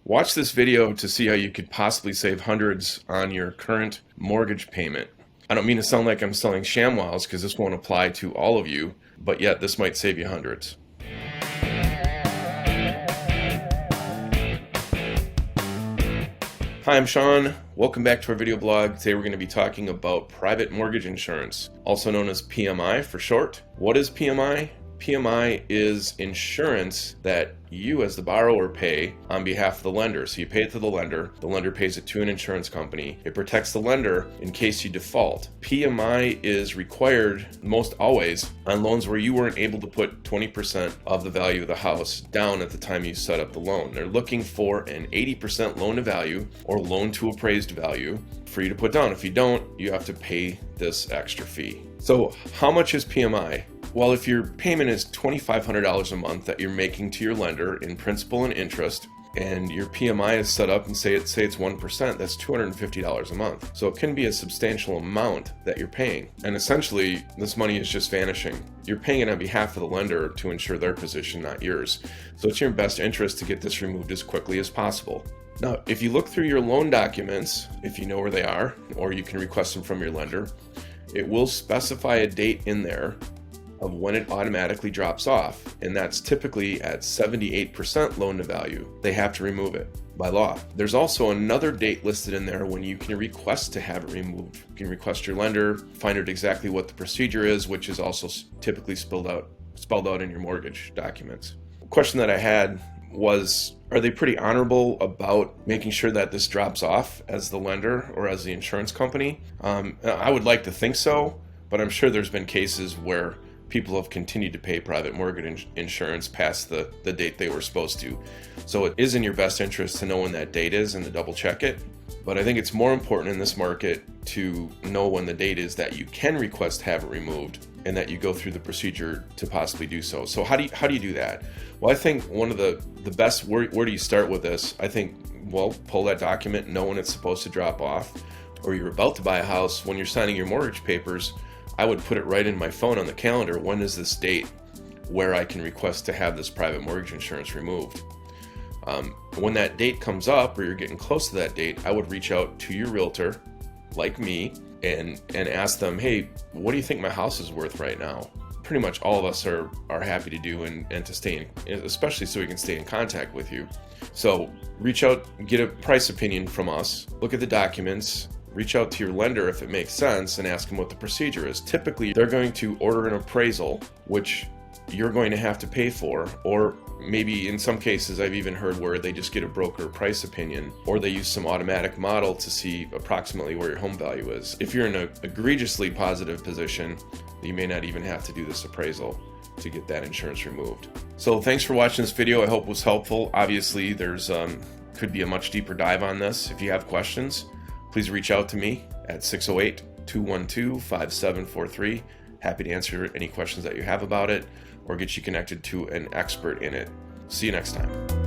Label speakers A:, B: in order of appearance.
A: Watch this video to see how you could possibly save hundreds on your current mortgage payment. I don't mean to sound like I'm selling ShamWows because this won't apply to all of you, but yet this might save you hundreds. Hi, I'm Shawn. Welcome back to our video blog. Today we're going to be talking about private mortgage insurance, also known as PMI for short. What is PMI? PMI is insurance that you as the borrower pay on behalf of the lender. So you pay it to the lender pays it to an insurance company. It protects the lender in case you default. PMI is required most always on loans where you weren't able to put 20% of the value of the house down at the time you set up the loan. They're looking for an 80% loan to value or loan to appraised value for you to put down. If you don't, you have to pay this extra fee. So how much is PMI? Well, if your payment is $2,500 a month that you're making to your lender in principal and interest, and your PMI is set up and say it's 1%, that's $250 a month. So it can be a substantial amount that you're paying. And essentially, this money is just vanishing. You're paying it on behalf of the lender to ensure their position, not yours. So it's in your best interest to get this removed as quickly as possible. Now, if you look through your loan documents, if you know where they are, or you can request them from your lender, it will specify a date in there of when it automatically drops off, and that's typically at 78% loan to value. They have to remove it by law. There's also another date listed in there when you can request to have it removed. You can request your lender, find out exactly what the procedure is, which is also typically spelled out in your mortgage documents. The question that I had was, are they pretty honorable about making sure that this drops off as the lender or as the insurance company? I would like to think so, but I'm sure there's been cases where people have continued to pay private mortgage insurance past the date they were supposed to. So it is in your best interest to know when that date is and to double check it. But I think it's more important in this market to know when the date is that you can request to have it removed and that you go through the procedure to possibly do so. So how do you do that? Well, I think one of the best, where do you start with this? I think, well, pull that document, know when it's supposed to drop off, or you're about to buy a house, when you're signing your mortgage papers, I would put it right in my phone on the calendar. When is this date where I can request to have this private mortgage insurance removed? When that date comes up, or you're getting close to that date, I would reach out to your realtor, like me, and ask them, hey, what do you think my house is worth right now? Pretty much all of us are happy to do and to stay in, especially so we can stay in contact with you. So reach out, get a price opinion from us, look at the documents, reach out to your lender if it makes sense and ask them what the procedure is. Typically, they're going to order an appraisal, which you're going to have to pay for, or maybe in some cases I've even heard where they just get a broker price opinion, or they use some automatic model to see approximately where your home value is. If you're in an egregiously positive position, you may not even have to do this appraisal to get that insurance removed. So thanks for watching this video. I hope it was helpful. Obviously, there's could be a much deeper dive on this. If you have questions, please reach out to me at 608-212-5743. Happy to answer any questions that you have about it or get you connected to an expert in it. See you next time.